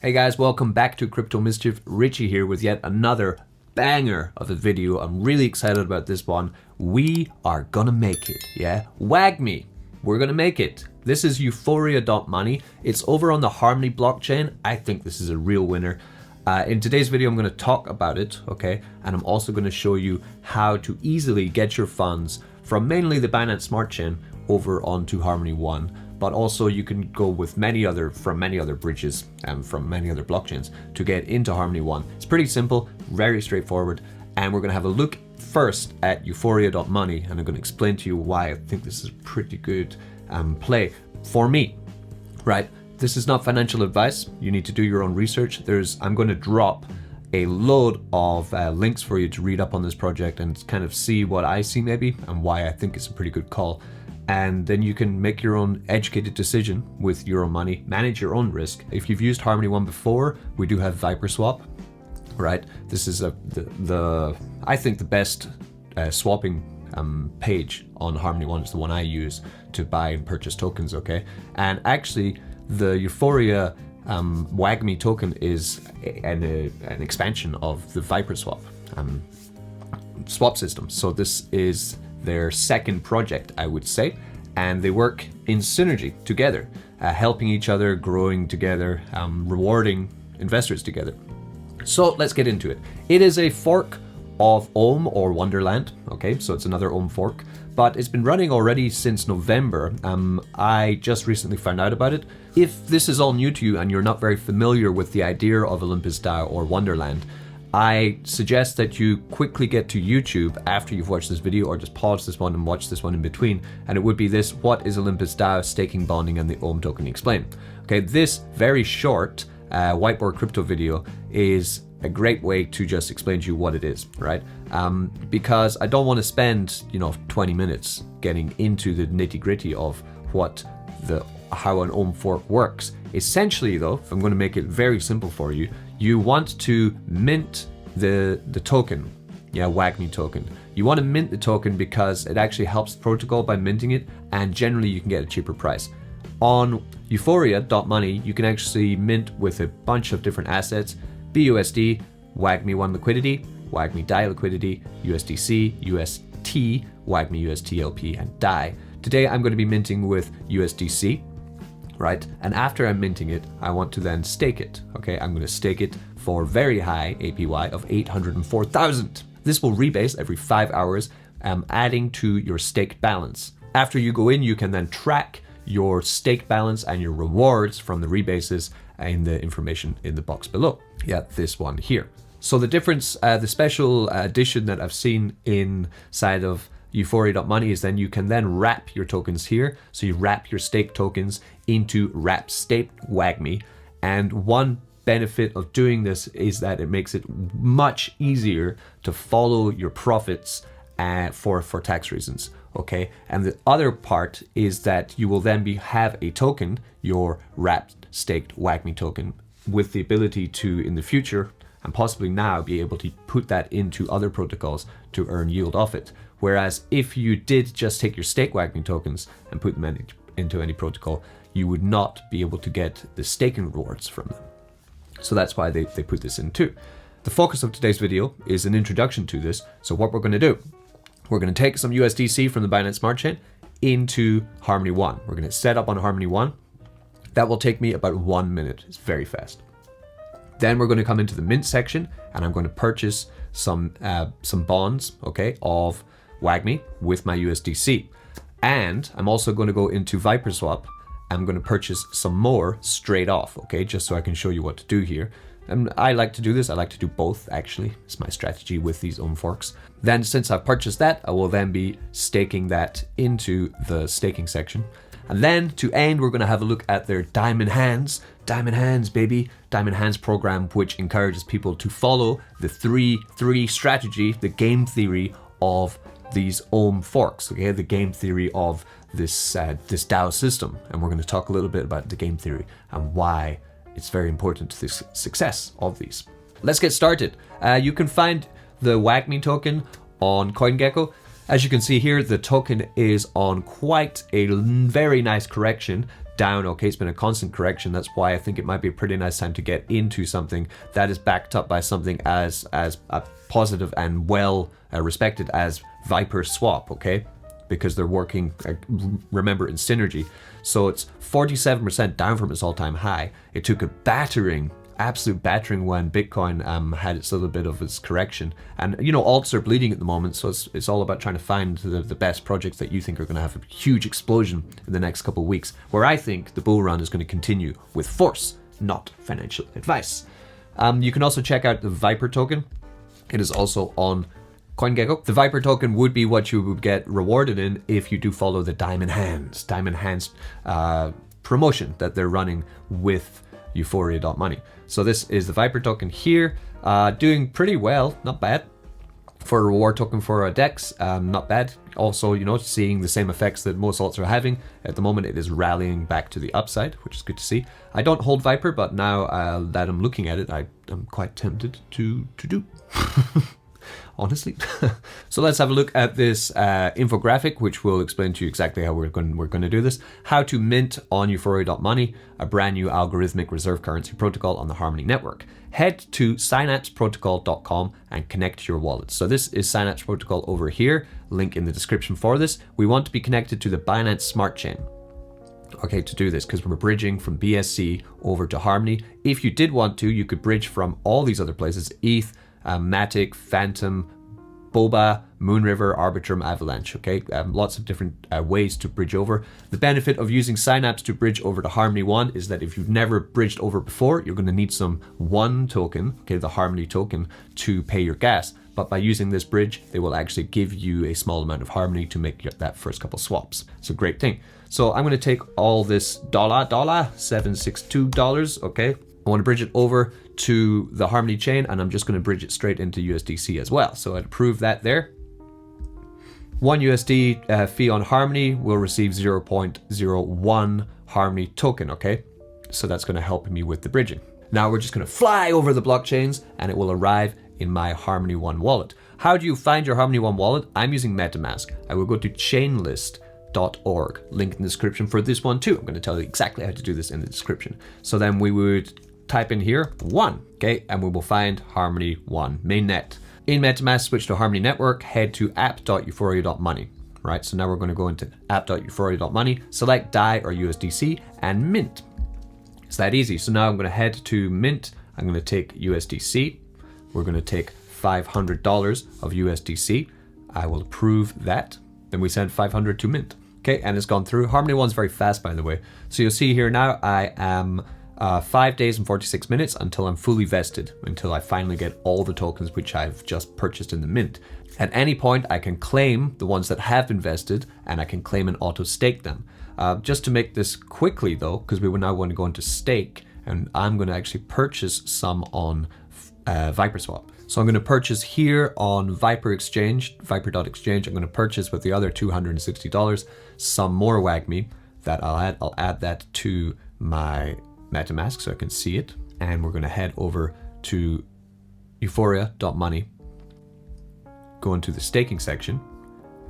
Hey guys, welcome back to Crypto Mischief. Richie here with yet another banger of a video. I'm really excited about this one. We are gonna make it, yeah? WAGMI, we're gonna make it. This is Euphoria.money. It's over on the Harmony blockchain. I think this is a real winner. In today's video, I'm gonna talk about it, okay? And I'm also gonna show you how to easily get your funds from mainly the Binance Smart Chain over onto Harmony One. But also you can go with many other bridges from many other blockchains to get into Harmony One. It's pretty simple, very straightforward, and we're gonna have a look first at Euphoria.money, and I'm gonna explain to you why I think this is a pretty good play for me, right? This is not financial advice. You need to do your own research. I'm going to drop a load of links for you to read up on this project and kind of see what I see maybe and why I think it's a pretty good call. And then you can make your own educated decision with your own money, manage your own risk. If you've used Harmony One before, we do have ViperSwap, right? This is I think the best swapping page on Harmony One is the one I use to buy and purchase tokens, okay? And actually, the Euphoria WAGMI token is an expansion of the ViperSwap swap system. So this is their second project, I would say, and they work in synergy together, helping each other, growing together, rewarding investors together. So let's get into it. It is a fork of Ohm or Wonderland, okay, so it's another Ohm fork, but it's been running already since November. I just recently found out about it. If this is all new to you and you're not very familiar with the idea of Olympus DAO or Wonderland, I suggest that you quickly get to YouTube after you've watched this video, or just pause this one and watch this one in between, and it would be this: what is Olympus DAO, staking, bonding, and the Ohm token explained. Okay, this very short whiteboard crypto video is a great way to just explain to you what it is, right? Because I don't want to spend 20 minutes getting into the nitty-gritty of how an Ohm fork works. Essentially though, if I'm going to make it very simple for you, you want to mint the token, WAGMI token. You want to mint the token because it actually helps the protocol by minting it, and generally you can get a cheaper price. On Euphoria.money, you can actually mint with a bunch of different assets: BUSD, WAGMI One liquidity, WAGMI DAI liquidity, USDC, UST, WAGMI USTLP, and DAI. Today I'm going to be minting with USDC, right? And after I'm minting it, I want to then stake it, okay? I'm going to stake it for very high APY of 804,000. This will rebase every 5 hours, adding to your staked balance. After you go in, you can then track your stake balance and your rewards from the rebases in the information in the box below. Yeah, this one here. So the difference, the special addition that I've seen inside of Euphoria.money is then you can then wrap your tokens here. So you wrap your stake tokens into wrap staked WAGMI. And one benefit of doing this is that it makes it much easier to follow your profits for tax reasons. Okay, and the other part is that you will then have a token, your wrapped staked WAGMI token, with the ability to, in the future and possibly now, be able to put that into other protocols to earn yield off it. Whereas if you did just take your staked WAGMI tokens and put them into any protocol, you would not be able to get the staking rewards from them. So that's why they put this in too. The focus of today's video is an introduction to this. So what we're going to do, we're going to take some USDC from the Binance Smart Chain into Harmony One. We're going to set up on Harmony One. That will take me about 1 minute. It's very fast. Then we're going to come into the mint section, and I'm going to purchase some bonds, okay, of WAGMI with my USDC. And I'm also going to go into ViperSwap. I'm going to purchase some more straight off, okay, just so I can show you what to do here. And I like to do this. I like to do both, actually. It's my strategy with these Ohm forks. Then since I've purchased that, I will then be staking that into the staking section. And then to end, we're going to have a look at their Diamond Hands, baby, Diamond Hands program, which encourages people to follow the three strategy, the game theory of these Ohm forks, okay, the game theory of this DAO system. And we're going to talk a little bit about the game theory and why it's very important to the success of these. Let's get started. You can find the WAGMI token on CoinGecko. As you can see here, the token is on quite a very nice correction down. Okay, it's been a constant correction. That's why I think it might be a pretty nice time to get into something that is backed up by something as positive and well respected as Viper Swap, okay? Because they're working, remember, in synergy. So it's 47% down from its all-time high. It took a absolute battering when Bitcoin had its little bit of its correction. And, you know, alts are bleeding at the moment, so it's all about trying to find the best projects that you think are going to have a huge explosion in the next couple of weeks, where I think the bull run is going to continue with force, not financial advice. You can also check out the Viper token. It is also on CoinGecko. The Viper token would be what you would get rewarded in if you do follow the Diamond Hands promotion that they're running with Euphoria.money. So this is the Viper token here, doing pretty well, not bad. For a reward token for a DEX, not bad. Also, you know, seeing the same effects that most alts are having. At the moment, it is rallying back to the upside, which is good to see. I don't hold Viper, but now that I'm looking at it, I'm quite tempted to do. Honestly. So let's have a look at this infographic, which will explain to you exactly how we're going to do this. How to mint on Euphoria.money, a brand new algorithmic reserve currency protocol on the Harmony network. Head to synapseprotocol.com and connect your wallet. So this is Synapse Protocol over here, link in the description for this. We want to be connected to the Binance Smart Chain. Okay, to do this, because we're bridging from BSC over to Harmony. If you did want to, you could bridge from all these other places: ETH, Matic, Phantom, Boba, Moonriver, Arbitrum, Avalanche, okay? Lots of different ways to bridge over. The benefit of using Synapse to bridge over to Harmony 1 is that if you've never bridged over before, you're going to need some one token, okay, the Harmony token, to pay your gas. But by using this bridge, they will actually give you a small amount of Harmony to make that first couple swaps. It's a great thing. So I'm going to take all this $762, okay? I want to bridge it over to the Harmony chain, and I'm just going to bridge it straight into USDC as well. So I'd approve that there. 1 USD fee on Harmony will receive 0.01 Harmony token, okay? So that's going to help me with the bridging. Now we're just going to fly over the blockchains and it will arrive in my Harmony One wallet. How do you find your Harmony One wallet? I'm using MetaMask. I will go to chainlist.org. Link in the description for this one too. I'm going to tell you exactly how to do this in the description. So then we would type in here 1, okay, and we will find Harmony One mainnet. In MetaMask, switch to Harmony Network, head to app.euphoria.money. Right, so now we're going to go into app.euphoria.money, select DAI or USDC, and mint. It's that easy. So now I'm going to head to mint. I'm going to take USDC. We're going to take $500 of USDC. I will approve that. Then we send 500 to mint. Okay, and it's gone through. Harmony One's very fast, by the way. So you'll see here now I am 5 days and 46 minutes until I'm fully vested, until I finally get all the tokens which I've just purchased in the mint. At any point, I can claim the ones that have been vested, and I can claim and auto stake them. Just to make this quickly though, because we will now want to go into stake, and I'm going to actually purchase some on Viper Swap. So I'm going to purchase here on Viper Exchange, Viper.exchange. I'm going to purchase with the other $260 some more WAGMI that I'll add. I'll add that to my MetaMask so I can see it. And we're going to head over to Euphoria.money, go into the staking section,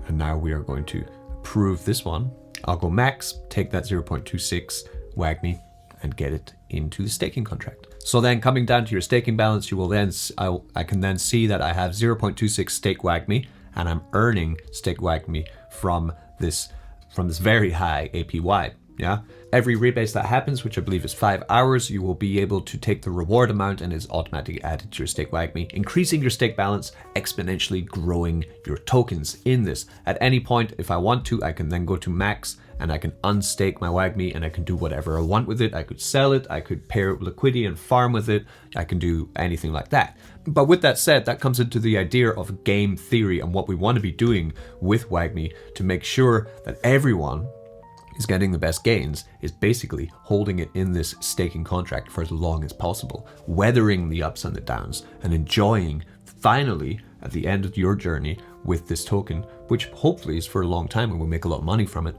and now we are going to approve this one. I'll go max, take that 0.26 WAGMI and get it into the staking contract. So then coming down to your staking balance, you will then, I can then see that I have 0.26 stake WAGMI, and I'm earning stake WAGMI from this very high APY. Yeah. Every rebase that happens, which I believe is 5 hours, you will be able to take the reward amount and is automatically added to your stake WAGMI, increasing your stake balance, exponentially growing your tokens in this. At any point, if I want to, I can then go to max and I can unstake my WAGMI and I can do whatever I want with it. I could sell it, I could pair it with liquidity and farm with it. I can do anything like that. But with that said, that comes into the idea of game theory and what we want to be doing with WAGMI to make sure that everyone is getting the best gains, is basically holding it in this staking contract for as long as possible, weathering the ups and the downs, and enjoying finally at the end of your journey with this token, which hopefully is for a long time and we'll make a lot of money from it,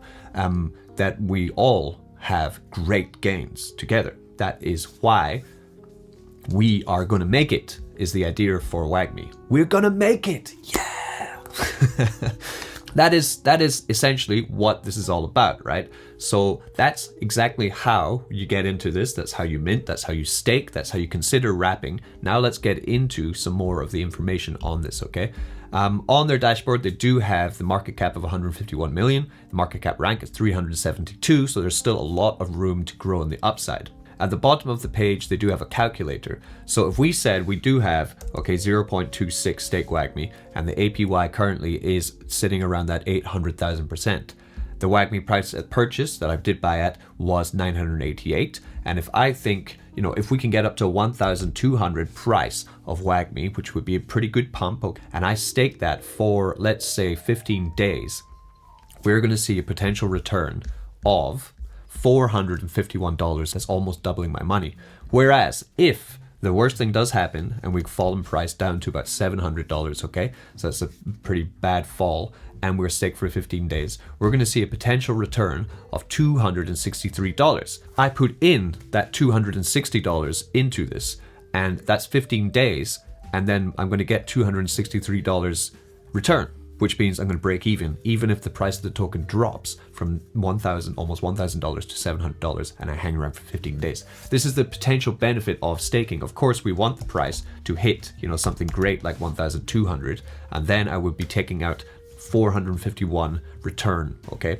that we all have great gains together. That is why we are going to make it, is the idea for WAGMI. We're going to make it. Yeah. That is essentially what this is all about, right? So that's exactly how you get into this. That's how you mint, that's how you stake, that's how you consider wrapping. Now let's get into some more of the information on this, okay? On their dashboard, they do have the market cap of 151 million. The market cap rank is 372, so there's still a lot of room to grow on the upside. At the bottom of the page, they do have a calculator. So if we said we do have, okay, 0.26 stake WAGMI, and the APY currently is sitting around that 800,000%. The WAGMI price at purchase that I did buy at was 988. And if I think, if we can get up to 1,200 price of WAGMI, which would be a pretty good pump, and I stake that for, let's say, 15 days, we're going to see a potential return of $451. That's almost doubling my money. Whereas if the worst thing does happen and we fall in price down to about $700, okay, so that's a pretty bad fall, and we're staked for 15 days, we're going to see a potential return of $263. I put in that $260 into this, and that's 15 days, and then I'm going to get $263 return, which means I'm going to break even if the price of the token drops from almost $1,000 to $700, and I hang around for 15 days. This is the potential benefit of staking. Of course, we want the price to hit, something great like 1,200, and then I would be taking out 451 return, okay?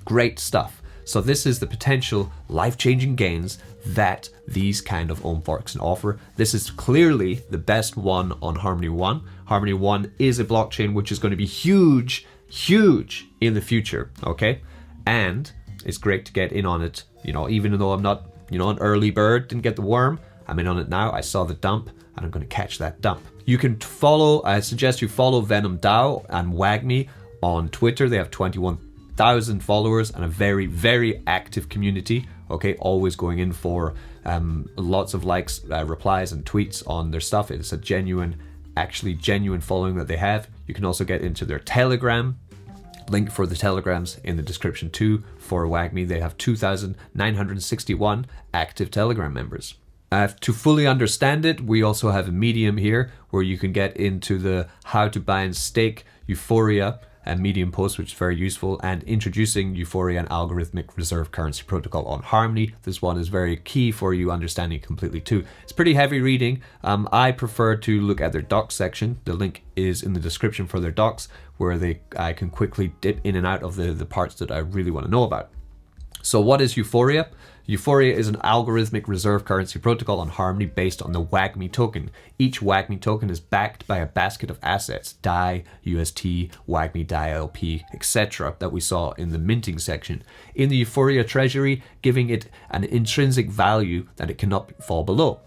Great stuff. So this is the potential life-changing gains that these kind of EUPHORICs can offer. This is clearly the best one on Harmony 1. Harmony 1 is a blockchain which is going to be huge in the future, okay? And it's great to get in on it, even though I'm not, an early bird, didn't get the worm. I'm in on it now. I saw the dump, and I'm going to catch that dump. You can I suggest you follow Venom DAO and WAGMI on Twitter. They have 21,000 followers and a very, very active community. Okay, always going in for lots of likes, replies, and tweets on their stuff. It's a genuine following that they have. You can also get into their Telegram. Link for the Telegrams in the description too. For WAGMI, they have 2,961 active Telegram members. To fully understand it, we also have a Medium here where you can get into the how to buy and stake Euphoria and Medium post, which is very useful, and introducing Euphoria and algorithmic reserve currency protocol on Harmony. This one is very key for you understanding completely too. It's pretty heavy reading. I prefer to look at their docs section. The link is in the description for their docs, where I can quickly dip in and out of the parts that I really want to know about. So what is Euphoria? Euphoria is an algorithmic reserve currency protocol on Harmony based on the WAGMI token. Each WAGMI token is backed by a basket of assets, DAI, UST, WAGMI, DAI, LP, etc. that we saw in the minting section. In the Euphoria treasury, giving it an intrinsic value that it cannot fall below.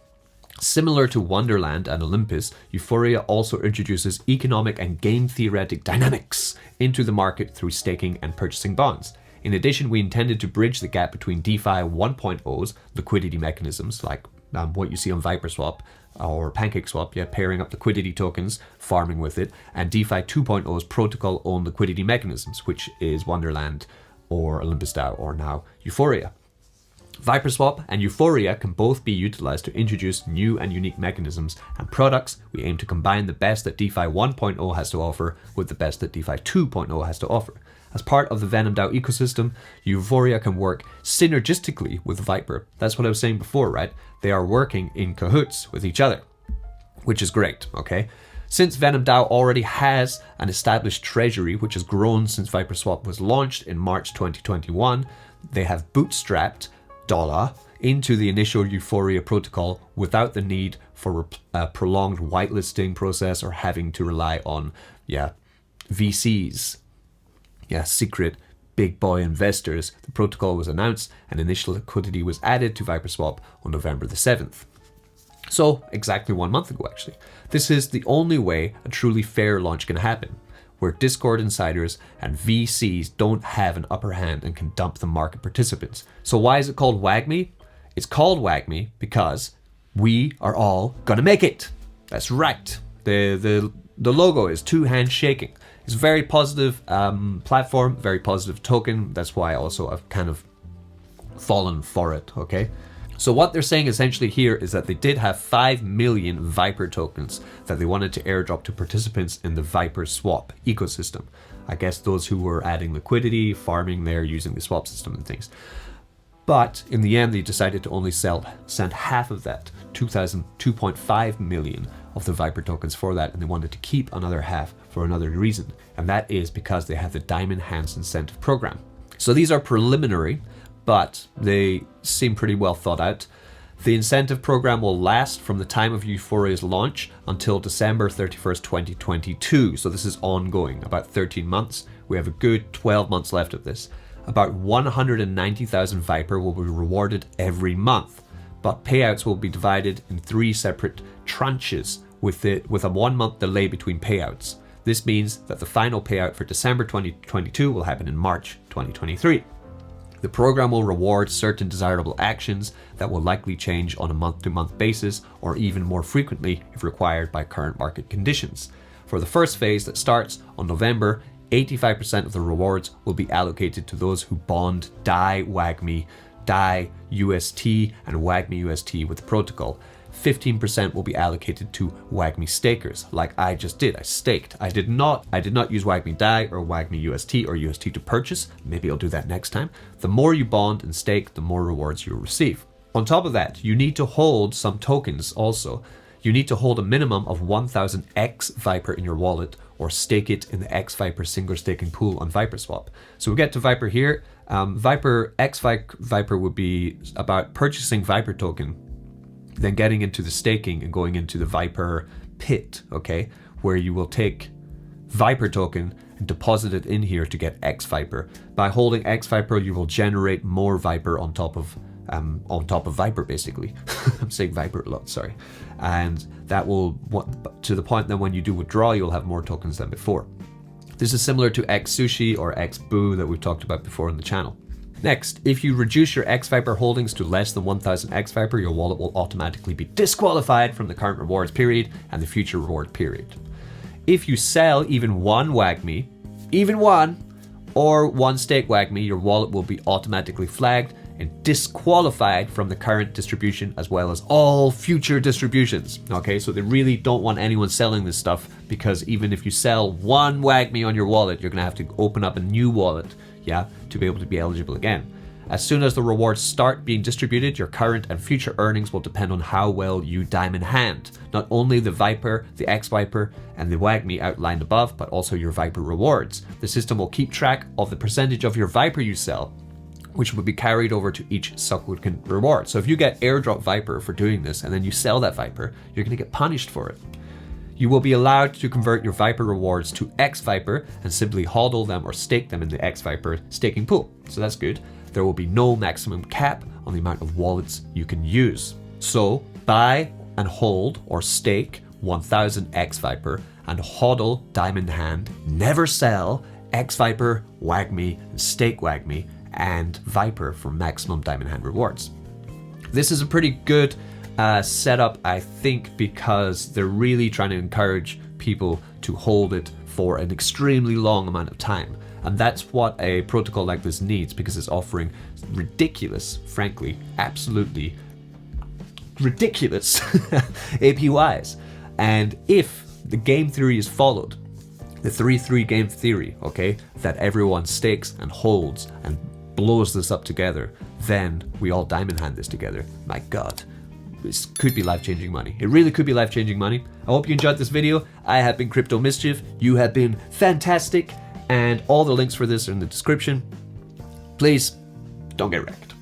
Similar to Wonderland and Olympus, Euphoria also introduces economic and game theoretic dynamics into the market through staking and purchasing bonds. In addition, we intended to bridge the gap between DeFi 1.0's liquidity mechanisms, like what you see on ViperSwap or PancakeSwap, pairing up liquidity tokens, farming with it, and DeFi 2.0's protocol-owned liquidity mechanisms, which is Wonderland or Olympus DAO or now Euphoria. ViperSwap and Euphoria can both be utilized to introduce new and unique mechanisms and products. We aim to combine the best that DeFi 1.0 has to offer with the best that DeFi 2.0 has to offer. As part of the Venom DAO ecosystem, Euphoria can work synergistically with Viper. That's what I was saying before, right? They are working in cahoots with each other, which is great, okay? Since Venom DAO already has an established treasury, which has grown since ViperSwap was launched in March 2021, they have bootstrapped dollar into the initial Euphoria protocol without the need for a prolonged whitelisting process or having to rely on, VCs. Secret big boy investors. The protocol was announced and initial liquidity was added to ViperSwap on November the 7th. So exactly 1 month ago, actually. This is the only way a truly fair launch can happen, where Discord insiders and VCs don't have an upper hand and can dump the market participants. So why is it called WAGMI? It's called WAGMI because we are all gonna make it. That's right. The logo is two hands shaking. It's a very positive platform, very positive token. That's why also I've kind of fallen for it, okay? So what they're saying essentially here is that they did have 5 million Viper tokens that they wanted to airdrop to participants in the Viper swap ecosystem. I guess those who were adding liquidity, farming there, using the swap system and things. But in the end, they decided to only send half of that, 2.5 million of the Viper tokens for that, and they wanted to keep another half for another reason, and that is because they have the Diamond Hands incentive program. So these are preliminary, but they seem pretty well thought out. The incentive program will last from the time of Euphoria's launch until December 31st, 2022. So this is ongoing, about 13 months. We have a good 12 months left of this. About 190,000 Viper will be rewarded every month, but payouts will be divided in 3 separate tranches with a 1 month delay between payouts. This means that the final payout for December 2022 will happen in March 2023. The program will reward certain desirable actions that will likely change on a month-to-month basis or even more frequently if required by current market conditions. For the first phase that starts on November, 85% of the rewards will be allocated to those who bond DAI WAGMI, DAI UST and WAGMI UST with the protocol. 15% will be allocated to WAGMI stakers, like I just did. I staked. I did not use WAGMI DAI or WAGMI UST or UST to purchase. Maybe I'll do that next time. The more you bond and stake, the more rewards you'll receive. On top of that, you need to hold some tokens also. You need to hold a minimum of 1,000 X Viper in your wallet or stake it in the X Viper single staking pool on ViperSwap. So we get to Viper here. X Viper would be about purchasing Viper token, then getting into the staking and going into the Viper pit, okay, where you will take Viper token and deposit it in here to get X Viper. By holding X Viper, you will generate more Viper on top of Viper, basically. I'm saying Viper a lot, sorry. And that will, to the point that when you do withdraw, you'll have more tokens than before. This is similar to X Sushi or X Boo that we've talked about before in the channel. Next, if you reduce your X Viper holdings to less than 1,000 X Viper, your wallet will automatically be disqualified from the current rewards period and the future reward period. If you sell even one WAGMI, or one stake WAGMI, your wallet will be automatically flagged and disqualified from the current distribution as well as all future distributions. Okay, so they really don't want anyone selling this stuff, because even if you sell one WAGMI on your wallet, you're gonna have to open up a new wallet, yeah, to be able to be eligible again. As soon as the rewards start being distributed, your current and future earnings will depend on how well you diamond hand. Not only the Viper, the X Viper, and the WAGMI outlined above, but also your Viper rewards. The system will keep track of the percentage of your Viper you sell, which will be carried over to each subsequent reward. So if you get airdrop Viper for doing this and then you sell that Viper, you're gonna get punished for it. You will be allowed to convert your Viper rewards to X Viper and simply hodl them or stake them in the X Viper staking pool. So that's good. There will be no maximum cap on the amount of wallets you can use. So buy and hold or stake 1,000 X Viper and hodl diamond hand. Never sell X Viper, WAGMI, and stake WAGMI and Viper for maximum diamond hand rewards. This is a pretty good setup, I think, because they're really trying to encourage people to hold it for an extremely long amount of time. And that's what a protocol like this needs, because it's offering ridiculous, frankly, absolutely ridiculous APYs. And if the game theory is followed, the 3-3 game theory, okay, that everyone stakes and holds and blows this up together, then we all diamond hand this together. My God, this could be life-changing money. It really could be life-changing money. I hope you enjoyed this video. I have been Crypto Mischief. You have been fantastic. And all the links for this are in the description. Please don't get wrecked.